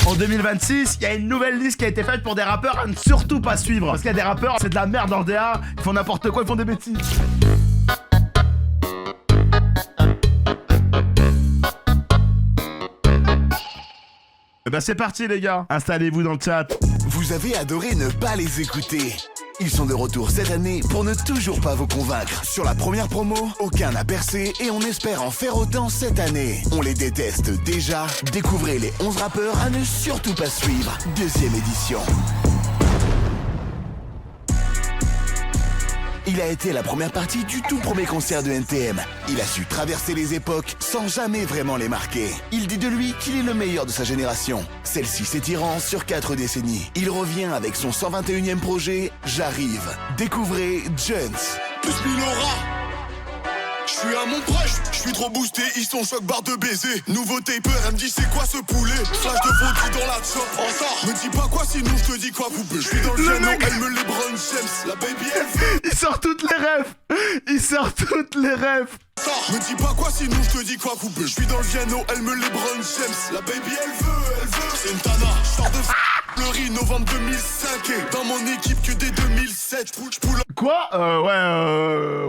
En 2026, il y a une nouvelle liste qui a été faite pour des rappeurs à ne surtout pas suivre. Parce qu'il y a des rappeurs, c'est de la merde en DA, ils font n'importe quoi, ils font des bêtises. Et bah c'est parti les gars, installez-vous dans le chat. Vous avez adoré ne pas les écouter. Ils sont de retour cette année pour ne toujours pas vous convaincre. Sur la première promo, aucun n'a percé et on espère en faire autant cette année. On les déteste déjà. Découvrez les 11 rappeurs à ne surtout pas suivre. Deuxième édition. Il a été la première partie du tout premier concert de NTM. Il a su traverser les époques sans jamais vraiment les marquer. Il dit de lui qu'il est le meilleur de sa génération. Celle-ci s'étirant sur 4 décennies. Il revient avec son 121e projet, J'arrive. Découvrez Jones. Plus Milora. Je suis à mon proche, je suis trop boosté, ils sont choc barre de baiser. Nouveau taper, elle me dit c'est quoi ce poulet? Flash de vaudou dans la chop, en ça. Me dis pas quoi sinon je te dis quoi poupée. Je suis dans le piano, elle me les Brown James. La baby elle veut. Il sort toutes les rêves. Il sort toutes les rêves. Me dis pas quoi sinon je te dis quoi poupée. Je suis dans le piano, elle me les Brown James. La baby elle veut. C'est une tana, je sors de fleurie novembre 2005. Et dans mon équipe que dès 2007. J'poule Quoi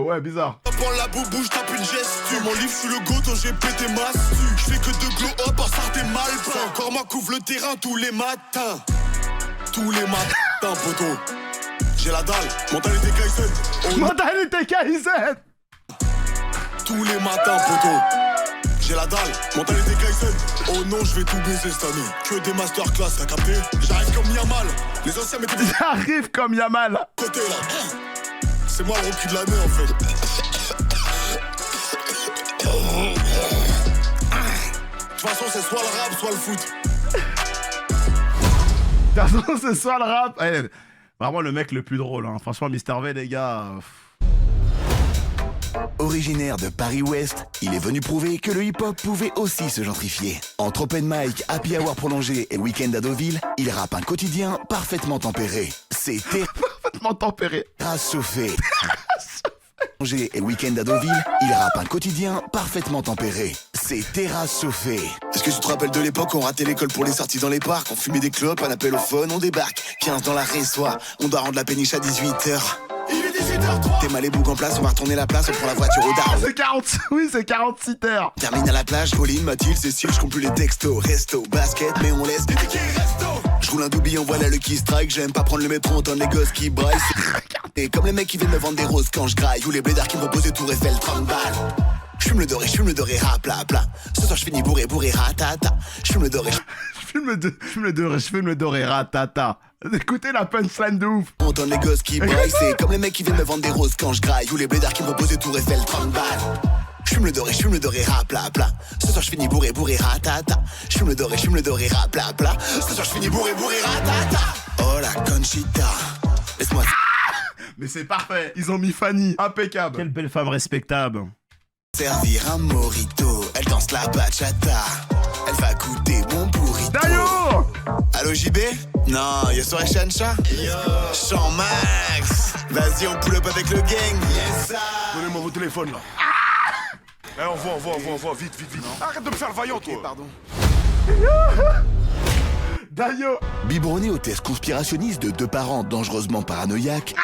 ouais, bizarre. Prends la boubou, j'tape une gestu. Mon livre, je suis le goto, j'ai pété ma stu. J'fais que de glow up, en ça t'es mal peint. Encore moi couvre le terrain tous les matins. Tous les matins, poteau. J'ai la dalle, mentalité Kaizen. Oh, Mentalité Kaizen. tous les matins, poteau. J'ai la dalle, mentalité Kaizen. Oh non, je vais tout baiser cette année. Que des masterclass, t'as capté? J'arrive comme Yamal. Les anciens mettaient des J'arrive comme Yamal. côtés là. C'est moi le rookie de l'année en fait. De toute façon, c'est soit le rap, soit le foot. De toute façon, c'est soit le rap. Eh, vraiment le mec le plus drôle, hein. Franchement, Mr. V, les gars. Originaire de Paris-Ouest, il est venu prouver que le hip-hop pouvait aussi se gentrifier. Entre open mic, happy hour prolongé et week-end à Deauville, il rappe un quotidien parfaitement tempéré. C'était Parfaitement tempéré. Terrasse chauffée. Prolongé et week-end à Deauville, il rappe un quotidien parfaitement tempéré. C'est Terrasse chauffée. Est-ce que tu te rappelles de l'époque, on ratait l'école pour les sorties dans les parcs, on fumait des clopes, un appel au phone, on débarque. 15 dans la résoie, on doit rendre la péniche à 18h. Il est 18h03. T'es mal les boucs en place, on va retourner la place, on prend la voiture au dar. C'est 40... Oui, c'est 46 terres. Termine à la plage, Pauline, Mathilde, Cécile, je compte plus les textos. Resto, basket, mais on laisse des tickets resto. Je roule un doubillon, voilà le key strike. J'aime pas prendre le métro, entendre les gosses qui braillent. Et comme les mecs qui viennent me vendre des roses quand je graille. Ou les blédards qui me proposent des tours Eiffel 30 balles. J'fume le doré, rap, bla bla. Ce soir j'finis bourré, ratata. J'fume le doré, Je fume le doré, ratata. Écoutez la punchline de ouf. on entend les gosses qui braillent. C'est comme les mecs qui viennent me vendre des roses quand je graille. Ou les blédards qui me proposent des tours Eiffel 30 balles. J'fume le doré, rap, bla bla. Ce soir j'finis bourré, ratata. J'fume le doré, rap, bla bla. Ce soir j'finis bourré, ratata. Oh la Conchita, laisse-moi. Mais c'est parfait. Ils ont mis Fanny. Impeccable. Quelle belle femme respectable. Servir un morito, elle danse la bachata. Elle va goûter mon burrito. Dayo. Allo JB? Non, y'a soirée Chancha? Yo, Champ Max. Vas-y, on pull up avec le gang. Yes, sir. Donnez-moi vos téléphones là. Eh, on voit, vite. Arrête de me faire le vaillant, toi. Pardon. Dayo. Biberonné au test conspirationniste de deux parents dangereusement paranoïaques,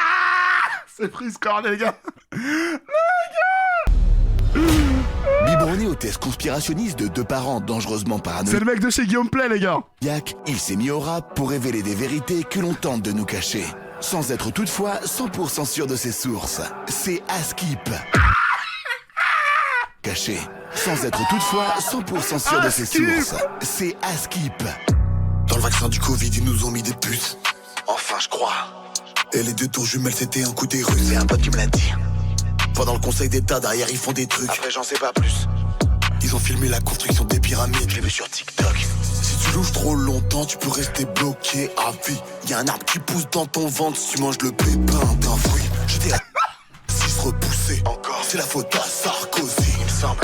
C'est pris score, les gars. biberonné au test conspirationniste de deux parents dangereusement C'est paranoïaques, le mec de chez Guillaume Play, les gars. il s'est mis au rap pour révéler des vérités que l'on tente de nous cacher, sans être toutefois 100% sûr de ses sources. C'est Askip. Caché, sans être toutefois 100% sûr de ses Askip. sources. C'est Askip. Dans le vaccin du Covid, ils nous ont mis des puces. Enfin, je crois. Et les deux tours jumelles, c'était un coup des rues. C'est un pote qui me l'a dit. Pendant le conseil d'état, derrière, ils font des trucs. Après, j'en sais pas plus. Ils ont filmé la construction des pyramides. Je l'ai vu sur TikTok. Si tu louches trop longtemps, tu peux rester bloqué à vie. Y'a un arbre qui pousse dans ton ventre si tu manges le pépin d'un fruit. J'étais à 6 repoussé. Encore. C'est la faute à Sarkozy. Il me semble.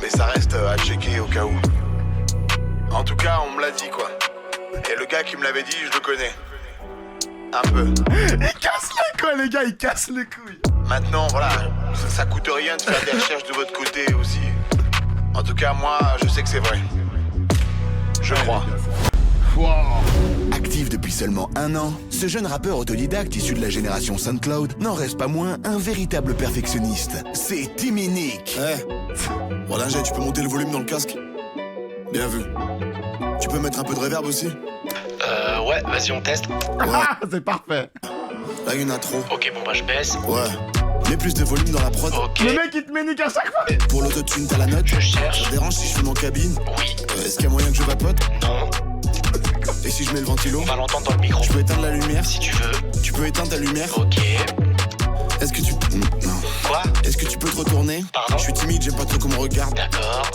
Mais ça reste à checker au cas où. En tout cas, on me l'a dit quoi. Et le gars qui me l'avait dit, je le connais. Un peu. Il casse les couilles, les gars, il casse les couilles. Maintenant, voilà, ça coûte rien de faire des recherches de votre côté aussi. En tout cas, moi, je sais que c'est vrai. je crois. Wow. Actif depuis seulement 1 an, ce jeune rappeur autodidacte issu de la génération SoundCloud n'en reste pas moins un véritable perfectionniste. C'est Timmy Nick. Voilà, tu peux monter le volume dans le casque. Bien vu. Tu peux mettre un peu de reverb aussi? Ouais, vas-y, on teste. Ah, c'est parfait. Là, il y en a trop. Ok, bon, bah, je baisse. Ouais. Mets plus de volume dans la prod. Ok. Le mec, il te met Nick à chaque fois. Pour l'autotune, t'as la note? Je cherche. Ça te dérange si je fume en cabine? Oui. Est-ce qu'il y a moyen que je vapote? Non. Et si je mets le ventilo? On va l'entendre dans le micro. Je peux éteindre la lumière? Si tu veux. Tu peux éteindre ta lumière? Ok. Est-ce que tu... Non. Quoi? Est-ce que tu peux te retourner? Pardon? Je suis timide, j'aime pas trop qu'on me regarde. D'accord.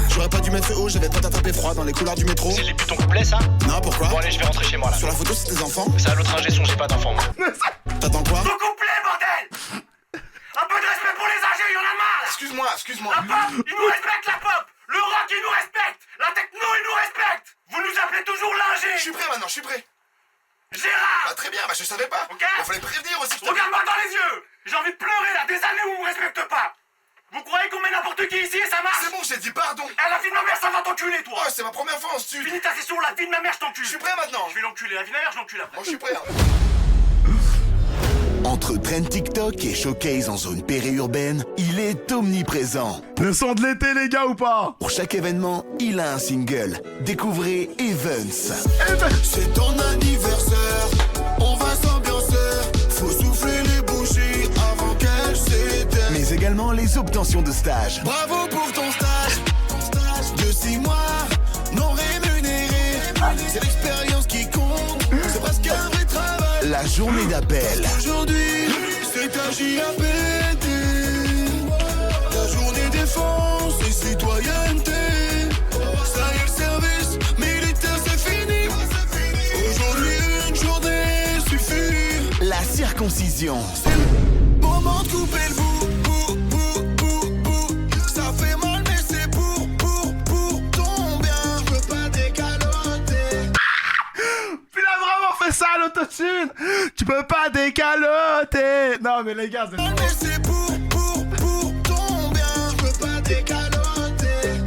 J'aurais pas dû mettre ce haut, j'avais pas t'attraper froid dans les couloirs du métro. C'est les buts ton couplet, ça? Non, pourquoi? Bon, allez, je vais rentrer chez moi, là. Sur la photo, c'est tes enfants? C'est à l'autre ingé son, j'ai pas d'enfant, moi. T'attends quoi? Ton couplet, bordel! Un peu de respect pour les âgés, y'en a marre là! Excuse-moi. La pop, ils nous respectent la pop! Le rock, ils nous respectent! La techno, ils nous respectent! Vous nous appelez toujours l'ingé! Je suis prêt maintenant, je suis prêt. Gérard! Très bien, je savais pas. Ok. Il fallait prévenir aussi. Regarde-moi dans les yeux! J'ai envie de pleurer là, des années où vous me respectez pas! Vous croyez qu'on met n'importe qui ici et ça marche? C'est bon, j'ai dit pardon. Eh, la vie de ma mère, ça va t'enculer, toi! Ouais, c'est ma première fois en studio. Finis ta session, la vie de ma mère, je t'encule! Je suis prêt maintenant. Je vais l'enculer, la vie de ma mère, je l'encule après. Moi, je suis prêt. Entre trend TikTok et showcase en zone périurbaine, il est omniprésent. Le son de l'été, les gars, ou pas? Pour chaque événement, il a un single. Découvrez Events. C'est ton anniversaire, on va s'ambiancer. Faut souffler les bougies avant qu'elles s'éteignent. Mais également les obtentions de stage. Bravo pour ton stage de 6 mois, non rémunéré. C'est l'expérience qui compte, c'est presque un vrai travail. La journée d'appel. Aujourd'hui, c'est ta JAPD, la journée défense et citoyenneté. Ça y est, le service militaire, c'est fini. Aujourd'hui, une journée suffit. La circoncision. C'est le moment de couper le bout. Ça fait mal, mais c'est pour ton bien. Je veux pas décaloter. Il a vraiment fait ça à l'autotune. Tu peux pas décaloter. Non, mais les gars, c'est... Mais c'est pour ton bien. Je veux pas décaloter.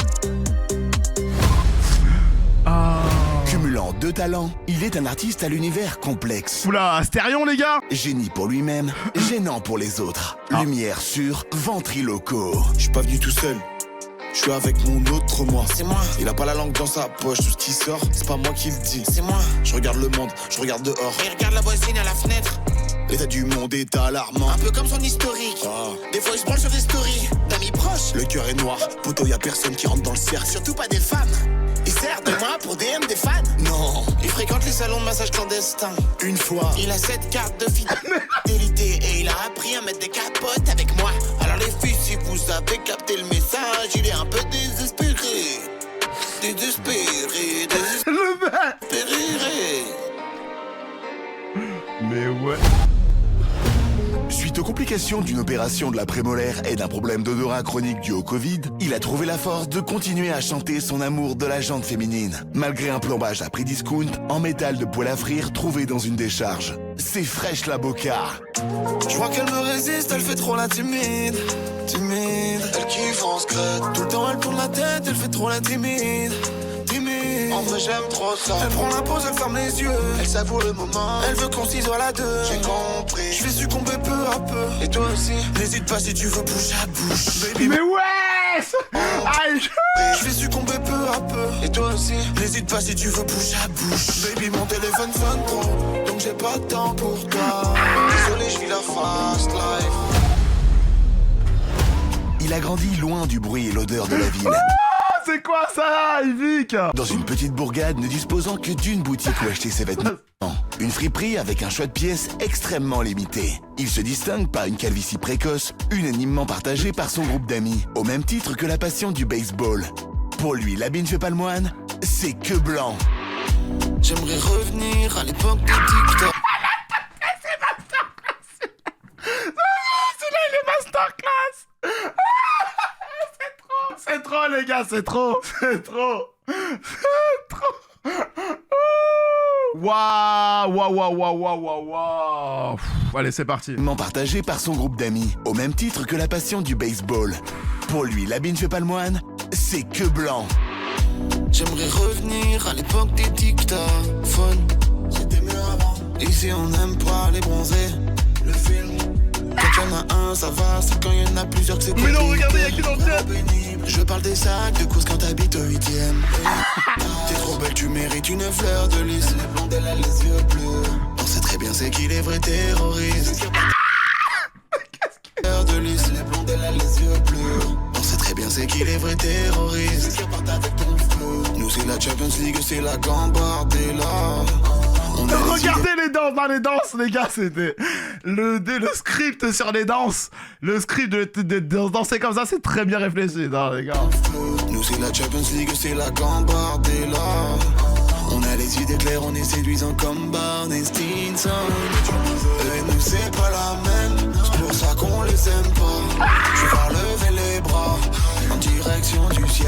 Cumulant 2 talents, il est un artiste à l'univers complexe. Oula, Astérion, les gars. Génie pour lui-même, gênant pour les autres. Lumière sur Ventriloco. Je suis pas venu tout seul. Je suis avec mon autre moi. C'est moi. Il a pas la langue dans sa poche. Tout ce qui sort, c'est pas moi qui le dis. C'est moi. Je regarde le monde, je regarde dehors. Il regarde la voisine à la fenêtre, L'état du monde est alarmant. un peu comme son historique. Des fois il se branle sur des stories d'amis proches, Le cœur est noir. Poto, y a personne qui rentre dans le cercle. surtout pas des femmes. Il sert de moi pour DM des fans. Non. Il fréquente les salons de massage clandestins. Une fois. Il a 7 cartes de fidélité et il a appris à mettre des capotes avec moi. Alors les filles, si vous avez capté le message, il est un peu désespéré. Désespéré. Le mec. Mais ouais. Suite aux complications d'une opération de la prémolaire et d'un problème d'odorat chronique dû au Covid, il a trouvé la force de continuer à chanter son amour de la jante féminine, malgré un plombage à prix discount en métal de poêle à frire trouvé dans une décharge. C'est Fresh la Boca. Je vois qu'elle me résiste, elle fait trop la timide. Elle kiffe en secret. Tout le temps elle tourne la tête, elle fait trop la timide. En vrai j'aime trop ça. Elle prend la pause, elle ferme les yeux. Elle savoure le moment. Elle veut qu'on s'isole à deux. J'ai compris. Je vais succomber peu à peu. Et toi aussi. N'hésite pas si tu veux bouche à bouche. Baby, Mais ouais. Aïe. je vais succomber peu à peu. Et toi aussi. N'hésite pas si tu veux bouche à bouche. Baby, mon téléphone sonne trop, donc j'ai pas de temps pour toi. Désolé, je vis la fast life. Il a grandi loin du bruit et l'odeur de la ville, C'est quoi ça, Yvick? dans une petite bourgade ne disposant que d'une boutique où acheter ses vêtements. Une friperie avec un choix de pièces extrêmement limité. Il se distingue par une calvitie précoce, unanimement partagée par son groupe d'amis, au même titre que la passion du baseball. Pour lui, l'habit ne fait pas le moine, c'est que blanc. J'aimerais revenir à l'époque du TikTok. Celui-là, il est masterclass. C'est trop, les gars, c'est trop. C'est trop. Waouh. Allez, c'est parti. Partagé par son groupe d'amis, au même titre que la passion du baseball. Pour lui, l'habit ne fait pas le moine, c'est que blanc. J'aimerais revenir à l'époque des dictaphones. C'était mieux avant. Ici on n'aime pas les bronzés. Le film. Quand y'en a un, ça va. C'est quand y'en a plusieurs que c'est Mais non, regardez, y'a qui dans le chat. Je parle des sacs de course quand t'habites au 8ème. T'es trop belle, tu mérites une fleur de lys. Elle est blonde, elle a les yeux bleus. On sait très bien c'est qui les vrais terroristes. Fleur de lys. Elle est blonde, elle a les yeux bleus. On sait très bien c'est qui les vrais terroristes. Qui repartent avec ton flou. Nous c'est la Champions League, c'est la Gambardella. Regardez les danses, dans les danses, les gars, c'était le script sur les danses. Le script de danser comme ça, c'est très bien réfléchi, non, les gars. Nous c'est la Champions League, c'est la Gambardella. On a les idées claires, on est séduisants comme Barney Stinson. Et nous c'est pas la même, c'est pour ça qu'on les aime pas. Je vais faire lever les bras en direction du ciel.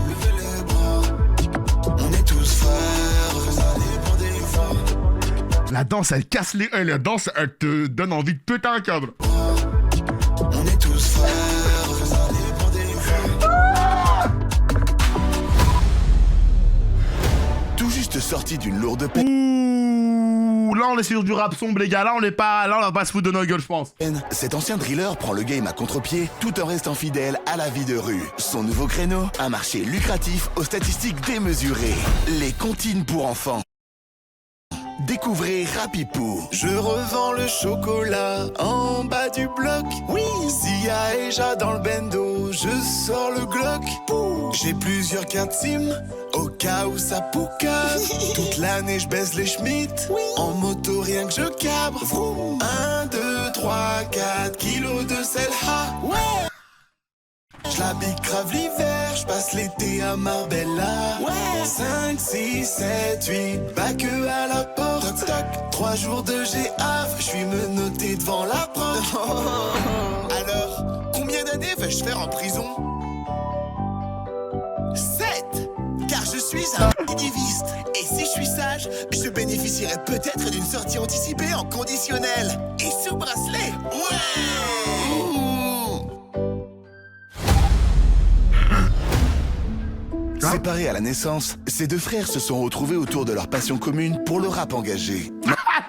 Lever les bras, on est tous frères, ça dépend des fois. La danse, elle casse les... la danse, elle te donne envie de péter un câble. On est tous frères, ça dépend des fois. Tout juste sorti d'une lourde peine. Ouh, là on est sur du rap sombre, les gars. Là on va pas se foutre de nos gueules, je pense. Cet ancien driller prend le game à contre-pied tout en restant fidèle à la vie de rue. Son nouveau créneau, un marché lucratif aux statistiques démesurées. Les comptines pour enfants. Découvrez Rapipou. Je revends le chocolat en bas du bloc. Oui, s'il y a Eja dans le bendo, je sors le Glock. J'ai plusieurs cartes SIM au cas où ça poucasse. Toute l'année je baisse les Schmitt. En moto rien que je cabre. 1, 2, 3, 4 kilos de sel. Ouais. Je l'habite grave l'hiver, je passe l'été à Marbella. Ouais. 5, 6, 7, 8, pas que à la porte. Toc, toc. 3 jours de GAV, je suis menotté devant la porte. Alors, combien d'années vais-je faire en prison? 7, car je suis un activiste. Et si je suis sage, je bénéficierai peut-être d'une sortie anticipée en conditionnel. Et sous bracelet. Ouais. Séparés à la naissance, ces deux frères se sont retrouvés autour de leur passion commune pour le rap engagé.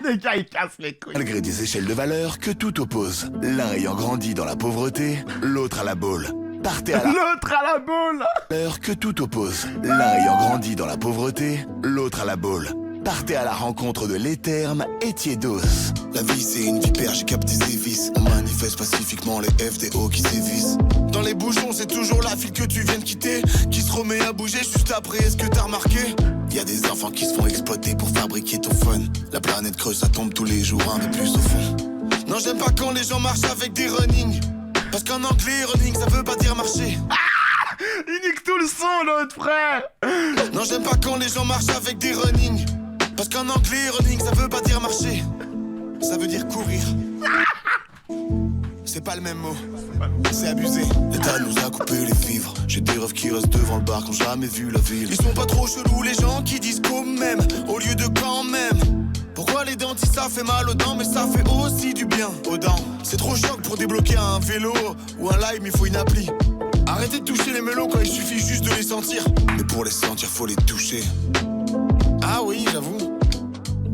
Les gars, ils cassent les couilles. Malgré des échelles de valeur que tout oppose. L'un ayant grandi dans la pauvreté, l'autre à la boule. Partez à la... L'autre à la boule. valeur que tout oppose. L'un ayant grandi dans la pauvreté, l'autre à la boule. Partez à la rencontre de l'étherme et Tiédos. La vie c'est une vipère, j'ai capté ses vices. On manifeste pacifiquement les FDO qui sévissent. Dans les bouchons c'est toujours la file que tu viens de quitter qui se remet à bouger juste après, est-ce que t'as remarqué? Y'a des enfants qui se font exploiter pour fabriquer ton fun. La planète creuse, ça tombe tous les jours un peu plus au fond. Non j'aime pas quand les gens marchent avec des running. Parce qu'en anglais running ça veut pas dire marcher. Il nique tout le son, l'autre frère. Non j'aime pas quand les gens marchent avec des running. Parce qu'en anglais, running, ça veut pas dire marcher. Ça veut dire courir. C'est pas le même mot. C'est abusé. L'État nous a coupé les vivres. J'ai des rêves qui restent devant le bar qui ont jamais vu la ville. Ils sont pas trop chelous les gens qui disent quand même au lieu de quand même. Pourquoi les dentistes ça fait mal aux dents mais ça fait aussi du bien aux dents. C'est trop choc pour débloquer un vélo ou un live, il faut une appli. Arrêtez de toucher les melons quand il suffit juste de les sentir. Mais pour les sentir faut les toucher. Ah oui, j'avoue.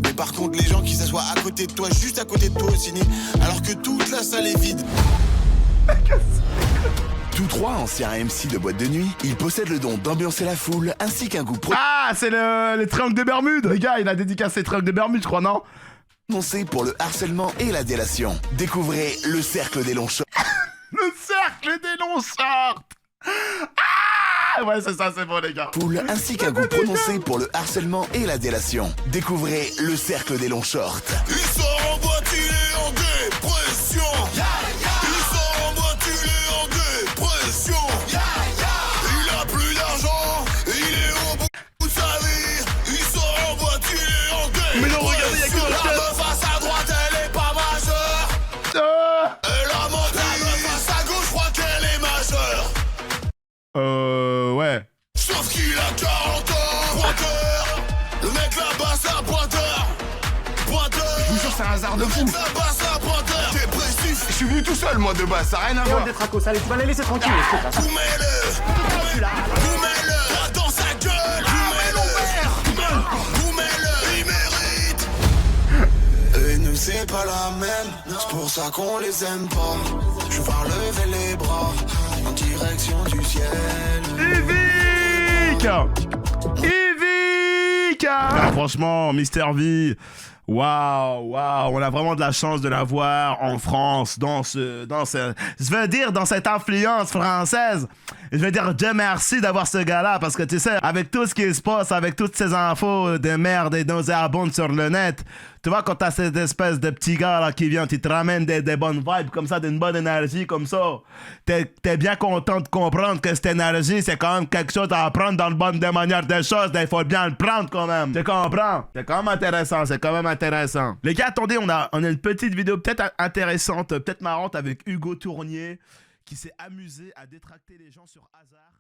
Mais par contre, les gens qui s'assoient à côté de toi, juste à côté de toi au ciné, alors que toute la salle est vide. Tous trois anciens MC de boîte de nuit, ils possèdent le don d'ambiancer la foule ainsi qu'un goût Ah, c'est les triangles de Bermude. Les gars, il a dédicacé les triangles de Bermude, je crois, non? prononcé pour le harcèlement et la délation. Découvrez le cercle des longs shorts. Le cercle des longs shorts. Ah ouais, c'est ça, c'est bon, les gars. Foule ainsi qu'un goût prononcé pour le harcèlement et la délation. Découvrez le cercle des longs shorts. Il sort en boîte, il est en dépression. Il sort en boîte, il est en dépression. Il a plus d'argent, il est au bout de sa vie. Il sort en boîte, il est en dépression. Mais non, regardez, y'a que le La meuf à sa droite, elle est pas majeure. Et la meuf à sa gauche, je crois qu'elle est majeure. Ouais. Sauf qu'il a 40 ans. Pointeur. Le mec là-bas, c'est un pointeur. Pointeur. Je vous jure, c'est un hasard de fou. Le mec là-bas, c'est un pointeur. Dépressif. Je suis venu tout seul, moi, de base, ça a rien à voir. Des tracos, allez, tu vas les laisser tranquilles. Goumez-le. Goumez-le. pas la même, c'est pour ça qu'on les aime pas. Je vais voir lever les bras en direction du ciel. Yvick! Ah, franchement, Mister V, waouh, on a vraiment de la chance de l'avoir en France, je veux dire, dans cette influence française. Je veux dire, Dieu merci d'avoir ce gars-là, parce que tu sais, avec tout ce qui se passe, avec toutes ces infos de merde et nauséabondes sur le net, tu vois, quand t'as cette espèce de petit gars là qui vient, tu te ramène des bonnes vibes comme ça, d'une bonne énergie comme ça, t'es bien content de comprendre que cette énergie, c'est quand même quelque chose à apprendre dans le bonne des manières des choses, il faut bien le prendre quand même. Tu comprends? C'est quand même intéressant, Les gars, attendez, on a une petite vidéo peut-être intéressante, peut-être marrante avec Hugo Tournier qui s'est amusé à détracter les gens sur hasard.